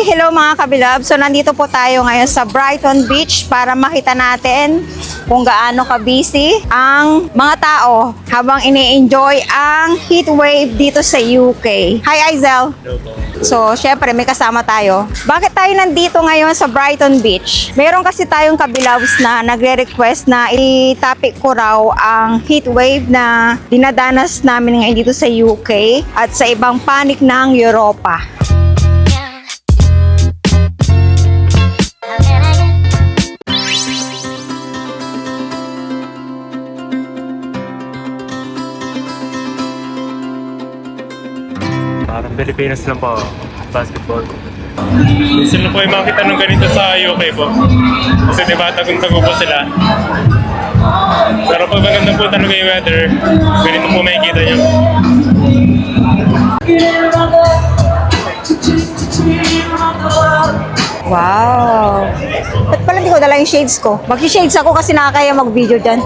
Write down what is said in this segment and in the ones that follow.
Hello mga kabilab. So nandito po tayo ngayon sa Brighton Beach para makita natin kung gaano ka-busy ang mga tao habang ini-enjoy ang heat wave dito sa UK. Hi Aizel! So syempre may kasama tayo. Bakit tayo nandito ngayon sa Brighton Beach? Meron kasi tayong kabilabs na nagre-request na i-topic ko raw ang heat wave na dinadanas namin ngayon dito sa UK at sa ibang panig ng Europa. Parang Pilipinas lang po, basketball. Gusto na po yung makita ng ganito sa UK po. Kasi diba tagong-tago po sila. Pero pag maganda po talaga yung weather, ganito po makikita nyo. Wow! Ba't pala hindi ko dala yung shades ko? Mag-shades ako kasi nakakaya mag-video dyan.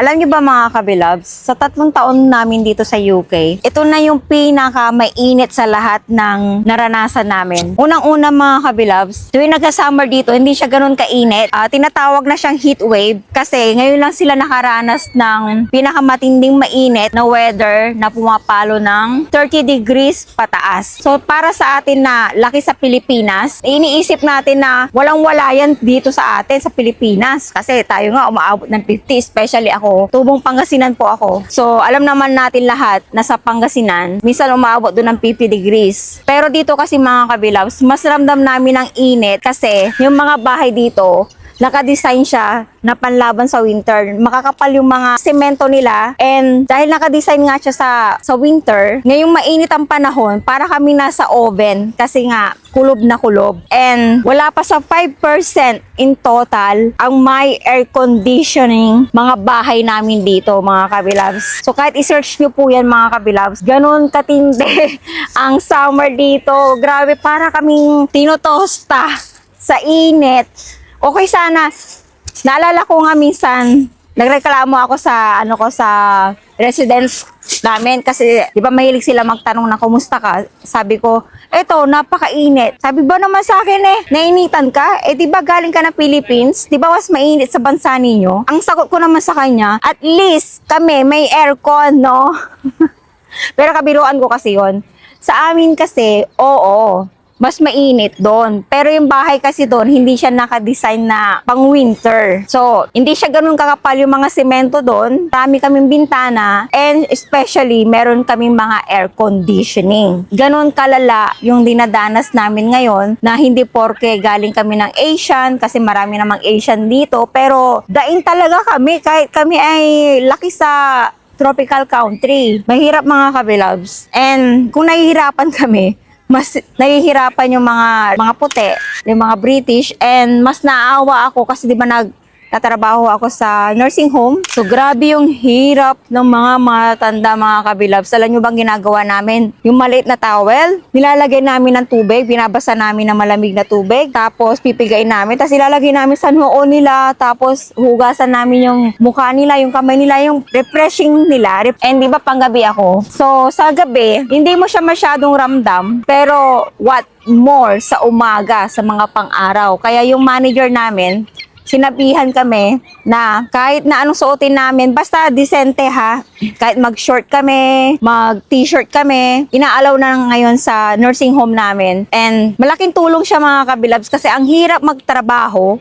Alam niyo ba mga kabilabs, sa 3 taon namin dito sa UK, ito na yung pinaka-mainit sa lahat ng naranasan namin. Unang-una mga kabilabs, tuwing nagka-summer dito, hindi siya ganun kainit. Tinatawag na siyang heat wave kasi ngayon lang sila nakaranas ng pinakamatinding mainit na weather na pumapalo ng 30 degrees pataas. So para sa atin na laki sa Pilipinas, iniisip natin na walang-wala yan dito sa atin sa Pilipinas kasi tayo nga umaabot ng 50, especially ako. Tubong Pangasinan po ako. So, alam naman natin lahat na sa Pangasinan, minsan umaabot doon ng 50 degrees. Pero dito kasi mga kabilabs, mas ramdam namin ang init kasi yung mga bahay dito, naka-design siya na panlaban sa winter. Makakapal yung mga semento nila and dahil naka-design nga siya sa winter, ngayong mainit ang panahon, para kami nasa oven kasi nga kulob na kulob. And wala pa sa 5% in total ang may air conditioning mga bahay namin dito mga kabilabs. So kahit i-search nyo po yan mga kabilabs, ganun katindi ang summer dito. Grabe, para kaming tinotosta sa init. Okay sana. Naalala ko nga minsan, nagreklamo ako sa sa residence namin kasi 'di ba mahilig sila magtanong na kumusta ka? Sabi ko, eto napakainit. Sabi ba naman sa akin nainitan ka? 'Di ba galing ka ng Philippines? 'Di ba mas mainit sa bansa ninyo? Ang sagot ko naman sa kanya, at least kami may aircon, no? Pero kabiruan ko kasi 'yon. Sa amin kasi, oo, mas mainit doon. Pero yung bahay kasi doon, hindi siya naka-design na pang winter. So, hindi siya ganun kakapal yung mga semento doon. Marami kaming bintana and especially meron kaming mga air conditioning. Ganun kalala yung dinadanas namin ngayon na hindi porke galing kami ng Asian kasi marami namang Asian dito. Pero daing talaga kami kahit kami ay laki sa tropical country. Mahirap mga kabilabs. And kung nahihirapan kami, mas nahihirapan yung mga puti, yung mga British, and mas naaawa ako kasi di ba nagtatrabaho ako sa nursing home. So grabe yung hirap ng mga matanda mga kabilabs. Alam nyo bang ginagawa namin? Yung maliit na towel, nilalagay namin ng tubig, binabasa namin ng malamig na tubig, tapos pipigain namin, tapos ilalagay namin sa noo nila, tapos hugasan namin yung mukha nila, yung kamay nila, yung refreshing nila. And di ba panggabi ako? So sa gabi, hindi mo siya masyadong ramdam, pero what more sa umaga, sa mga pang-araw. Kaya yung manager namin, sinabihan kami na kahit na anong suotin namin, basta decente ha. Kahit mag-short kami, mag-t-shirt kami, inaalaw na ngayon sa nursing home namin. And malaking tulong siya mga kabilabs kasi ang hirap magtrabaho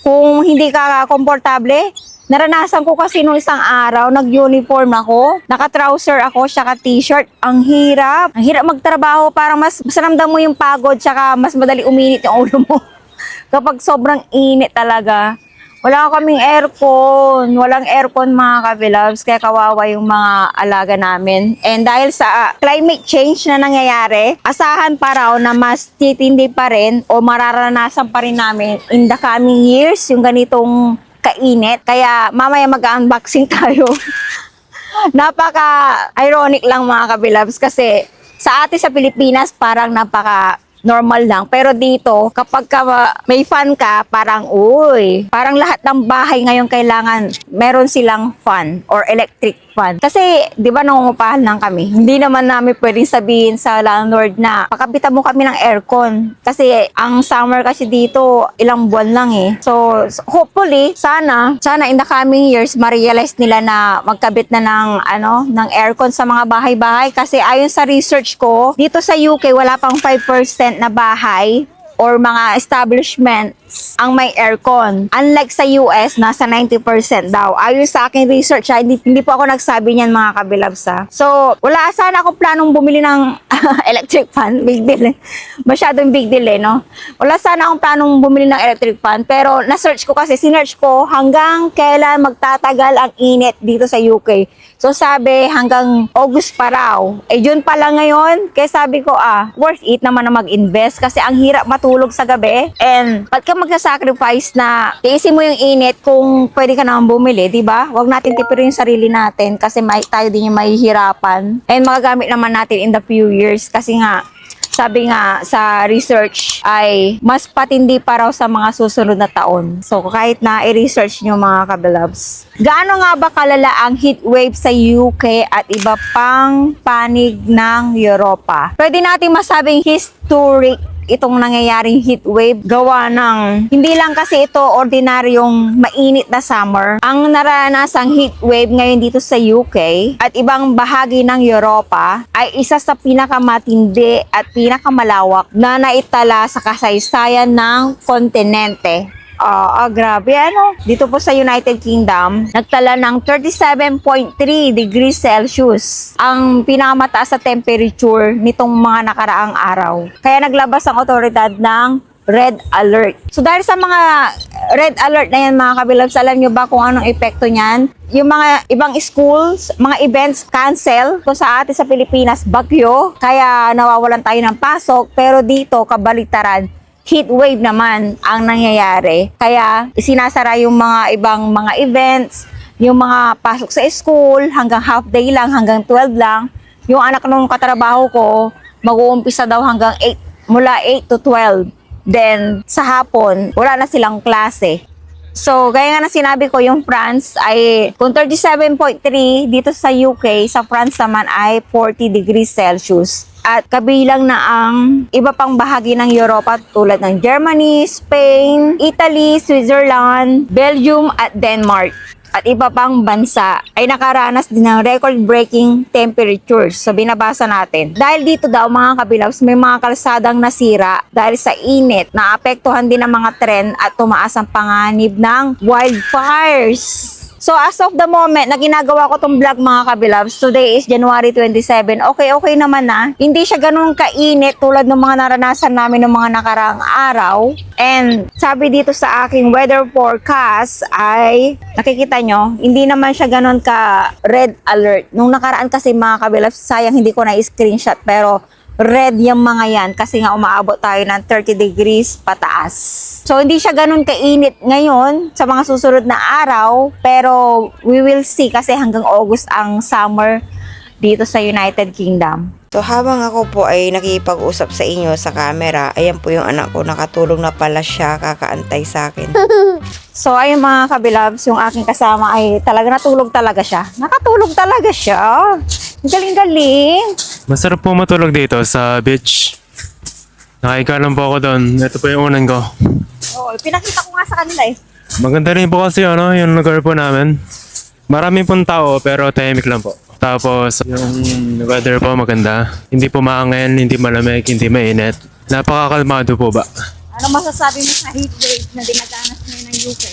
kung hindi ka komportable. Naranasan ko kasi nung isang araw, nag-uniform ako, naka-trouser ako, saka t-shirt. Ang hirap. Ang hirap magtrabaho, parang mas ramdam mo yung pagod, saka mas madali uminit yung ulo mo. Kapag sobrang init talaga. Wala kaming aircon. Walang aircon mga kabilabs, kaya kawawa yung mga alaga namin. And dahil sa climate change na nangyayari, asahan pa raw na mas titindi pa rin o mararanasan pa rin namin in the coming years yung ganitong kainit. Kaya mamaya mag-unboxing tayo Napaka-ironic lang mga kabilabs kasi sa atin sa Pilipinas parang napaka normal lang. Pero dito, kapag may fan ka, parang, uy, parang lahat ng bahay ngayon kailangan meron silang fan or electric fan. Kasi, di ba nangungupahan lang kami? Hindi naman namin pwedeng sabihin sa landlord na pakabitan mo kami ng aircon. Kasi, ang summer kasi dito, ilang buwan lang eh. So, hopefully, sana in the coming years, ma-realize nila na magkabit na ng aircon sa mga bahay-bahay. Kasi ayon sa research ko, dito sa UK, wala pang 5% na bahay or mga establishments ang may aircon. Unlike sa US, nasa 90% daw. Ayon sa aking research, hindi po ako nagsabi niyan mga kabilabs ha. So, wala sana akong planong bumili ng electric fan. Big deal eh. Masyadong big deal eh, no? Wala sana akong planong bumili ng electric fan. Pero, na-search ko kasi, sinearch ko hanggang kailan magtatagal ang init dito sa UK. So, sabi, hanggang August pa raw. Eh, June pa lang ngayon. Kaya sabi ko, worth it naman na mag-invest kasi ang hirap matulog sa gabi. And, ba't ka magsasacrifice na tiisin mo yung init kung pwede ka naman bumili, di ba? Huwag natin tipirin yung sarili natin kasi tayo din yung mahihirapan. And, magagamit naman natin in the few years kasi nga, sabi nga sa research ay mas patindi pa raw sa mga susunod na taon. So kahit na i-research nyo mga kabilabs. Gaano nga ba kalala ang heat wave sa UK at iba pang panig ng Europa? Pwede natin masabing historic itong nangyayaring heat wave gawa ng hindi lang kasi ito ordinaryong mainit na summer. Ang naranasang heat wave ngayon dito sa UK at ibang bahagi ng Europa ay isa sa pinakamatindi at pinakamalawak na naitala sa kasaysayan ng kontinente. Grabe ano. Dito po sa United Kingdom, nagtala ng 37.3 degrees Celsius ang pinakamataas sa temperature nitong mga nakaraang araw. Kaya naglabas ang otoridad ng red alert. So dahil sa mga red alert na yan mga kabilabs, alam nyo ba kung anong epekto niyan? Yung mga ibang schools, mga events cancel. So sa atin sa Pilipinas, bagyo. Kaya nawawalan tayo ng pasok. Pero dito, kabaliktaran, heat wave naman ang nangyayari. Kaya sinasara yung mga ibang mga events, yung mga pasok sa school, hanggang half day lang, hanggang 12 lang. Yung anak nung katrabaho ko, mag-uumpisa daw hanggang 8, mula 8 to 12. Then, sa hapon, wala na silang klase. So, gaya nga na sinabi ko, yung France ay, kung 37.3 dito sa UK, sa France naman ay 40 degrees Celsius. At kabilang na ang iba pang bahagi ng Europa tulad ng Germany, Spain, Italy, Switzerland, Belgium at Denmark. At iba pang bansa ay nakaranas din ng record-breaking temperatures. So binabasa natin. Dahil dito daw mga kabilabs, may mga kalsadang nasira dahil sa init. Naapektuhan din ang mga tren at tumaas ang panganib ng wildfires. So as of the moment na ginagawa ko tong vlog mga kabilabs, today is January 27. Okay naman na. Hindi siya ganun kainit tulad ng mga naranasan namin ng mga nakaraang araw. And sabi dito sa aking weather forecast ay, nakikita nyo, hindi naman siya ganun ka red alert. Nung nakaraan kasi mga kabilabs, sayang hindi ko na screenshot pero red yung mga yan kasi nga umaabot tayo ng 30 degrees pataas. So, hindi siya ganun kainit ngayon sa mga susunod na araw, pero we will see kasi hanggang August ang summer dito sa United Kingdom. So habang ako po ay nakipag-usap sa inyo sa camera, ayan po yung anak ko, nakatulog na pala siya, kakaantay sa akin. So, ayun mga kabilabs, yung aking kasama ay talaga natulog talaga siya. Nakatulog talaga siya. Galing-galing. Masarap po matulog dito sa beach. Nakikalam po ako doon. Ito po yung unan ko. Oo, pinakita ko nga sa kanila eh. Maganda rin po kasi yung lugar po namin. Marami pong tao pero tahimik lang po. Tapos yung weather po maganda. Hindi po maangin, hindi malamig, hindi mainit. Napakakalmado po ba? Ano masasabi mo sa heat wave na dinadanas ngayon ng UK?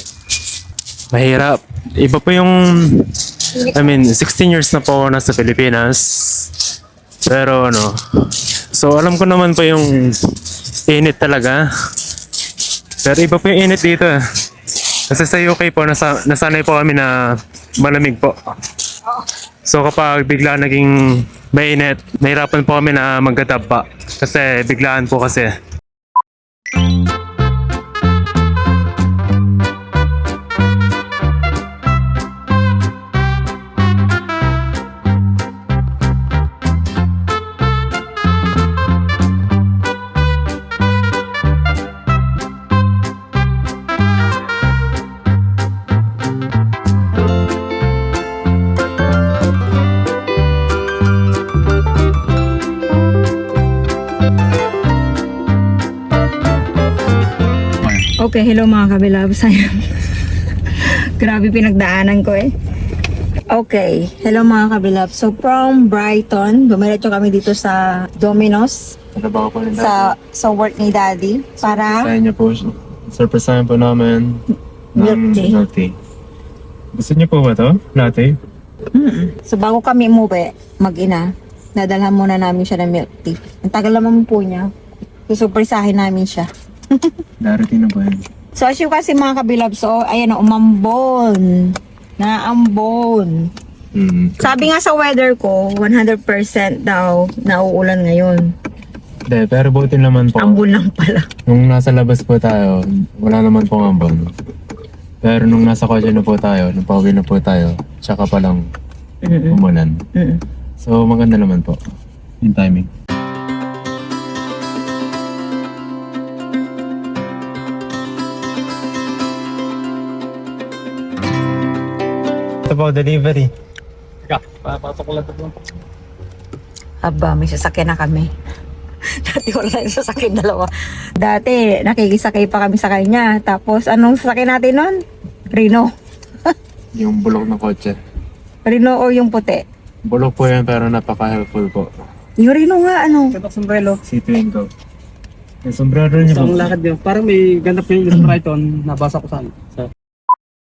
Mahirap. Iba po yung... 16 years na po ako nasa Pilipinas. Pero so alam ko naman po yung init talaga. Pero iba po yung init dito. Kasi sa UK po, nasanay po kami na malamig po. So kapag bigla naging mainit, nahirapan po kami na magkatapa. Kasi biglaan po kasi. Okay, hello mga kabilabs. Grabe pinagdaanan ko eh. Okay, hello mga kabilabs. So from Brighton, dumiretso kami dito sa Domino's Trabaho po rin sa work ni Daddy para Sa inyo po, surpresahan po namin Milk tea. milk tea. Gusto niyo po ba to? Latte? So bago kami umuwi, mag-ina, nadalhan muna namin siya ng milk tea. Ang tagal naman po niya. Susurpresahin namin siya. Darating na po yan. So as you kasi mga kabilabs, so ayan o, umambon. Naambon. Sabi nga sa weather ko, 100% daw nauulan ngayon. Hindi, pero buti naman po. Ambon lang pala. Nung nasa labas po tayo, wala naman pong ambon. Pero nung nasa kotse na po tayo, nung pauwi na po tayo, tsaka palang umulan. So maganda naman po yung timing. Ito po, delivery. Aba, may sasakyan na kami. Dati wala yung sasakyan dalawa. Dati, nakikisakay pa kami sa kanya. Tapos, anong sasakyan natin nun? Reno. Yung bulok ng kotse. Reno o yung puti? Bulok po yan pero napaka-helpful po. Yung Reno nga, ano? Katak sombrero. Si Twinkle. Yung sombrero niya Sa po. ang lakad niyo. Parang may ganap yung sa Brighton. Nabasa ko saan.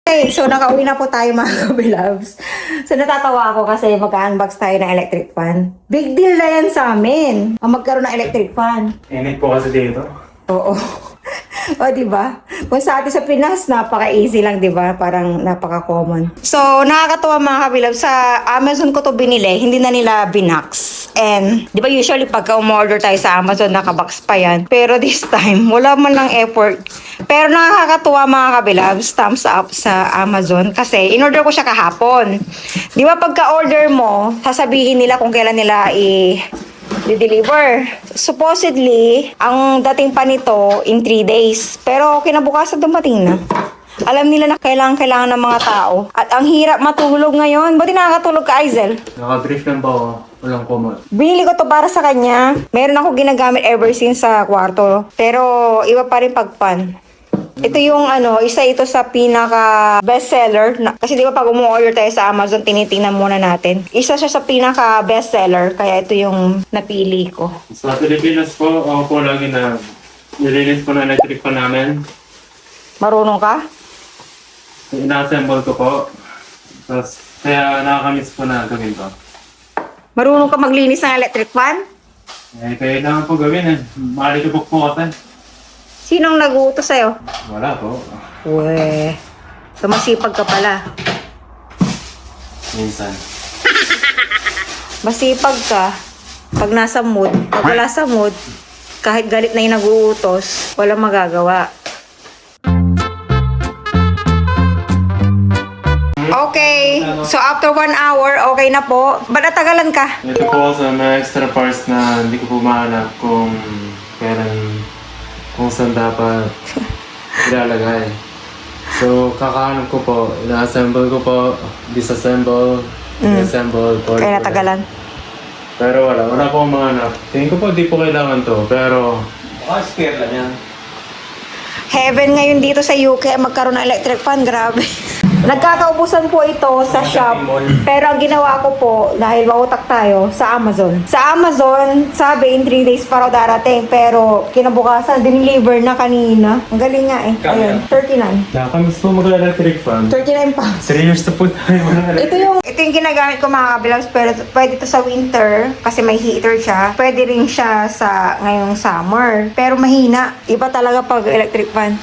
Okay, so nakauwi na po tayo mga kabilabs. So natatawa ako kasi mag-unbox tayo ng electric fan. Big deal na yan sa amin, ang magkaroon ng electric fan. Init po kasi dito. Oo. O, diba? Kung sa atin sa Pinas, napaka-easy lang, diba? Parang napaka-common. So, nakakatuwa mga kabilab. Sa Amazon ko to binili, hindi na nila binax. And, di ba usually pagka umorder tayo sa Amazon, nakabox pa yan. Pero this time, wala man lang effort. Pero nakakatuwa mga kabilabs, thumbs up sa Amazon. Kasi, in-order ko siya kahapon. Di ba pagka-order mo, sasabihin nila kung kailan nila i-deliver. Supposedly, ang dating pa nito in 3 days. Pero kinabukasan dumating na. Alam nila na kailangan ng mga tao. At ang hirap matulog ngayon. Ba't nakakatulog ka, Aizel? Naka-brief lang po ako. Walang kumot. Binili ko to para sa kanya. Meron ako ginagamit ever since sa kwarto. Pero iba pa rin pag pan. Ito yung isa ito sa pinaka bestseller. Kasi di ba pag umu-order tayo sa Amazon, tinitingnan muna natin. Isa siya sa pinaka bestseller. Kaya ito yung napili ko. Sa Pilipinas po, ako po lagi na nilinis po na electric pa namin. Marunong ka? Ina-assemble ko po. Tapos, kaya nakakamiss po na gawin ko. Marunong ka maglinis ng electric fan? Kailangan po gawin eh. Malikabok po kasi. Sinong nag-uutos sa'yo? Wala po. Uwe. Masipag ka pala. Minsan. Masipag ka. Pag nasa mood. Pag wala sa mood, kahit galit na yung nag-uutos, walang magagawa. Okay. So after 1 hour, okay na po. Ba't natagalan ka? Ito po sa mga extra parts na hindi ko po mahanap kung kung saan dapat ilalagay. So, kakahanap ko po, ina-assemble ko po, disassemble, disassemble, po. Kaya natagalan. Pero wala po akong mahanap. Tingin ko po, di po kailangan to, pero Baka spare lang yan. Heaven ngayon dito sa UK, magkaroon ng electric fan, grabe. Nagkakaubusan po ito sa shop. Pero ang ginawa ko po, dahil mautak tayo, sa Amazon. Sa Amazon, sabi in 3 days pa raw darating. Pero kinabukasan, dineliver na kanina. Ang galing nga eh. Ayun, 39. nakakamiss po mag-electric fan. 39 pounds. 3 years na po tayo wala Ito yung ginagamit ko mga kabilabs, pero pwede ito sa winter kasi may heater siya. Pwede rin siya sa ngayong summer. Pero mahina. Iba talaga pag electric fan.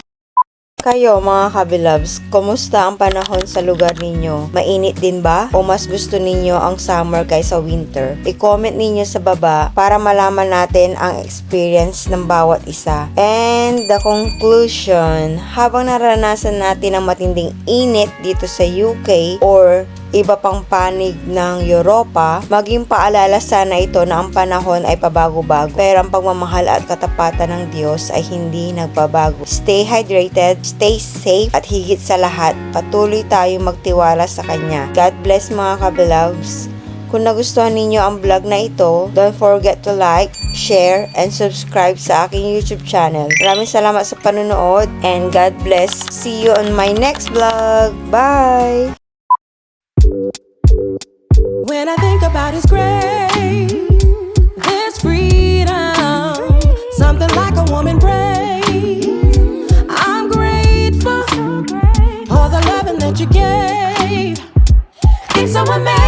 Kayo mga kabilabs, kumusta ang panahon sa lugar ninyo? Mainit din ba? O mas gusto ninyo ang summer kaysa winter? I-comment ninyo sa baba para malaman natin ang experience ng bawat isa. And the conclusion, habang naranasan natin ang matinding init dito sa UK or iba pang panig ng Europa, maging paalala sana ito na ang panahon ay pabago-bago. Pero ang pagmamahal at katapatan ng Diyos ay hindi nagbabago. Stay hydrated, stay safe, at higit sa lahat, patuloy tayong magtiwala sa Kanya. God bless mga kabeloves. Kung nagustuhan ninyo ang vlog na ito, don't forget to like, share, and subscribe sa aking YouTube channel. Maraming salamat sa panonood and God bless. See you on my next vlog. Bye! When I think about His grace, there's freedom, something like a woman prays. I'm grateful for the loving that you gave. It's so amazing.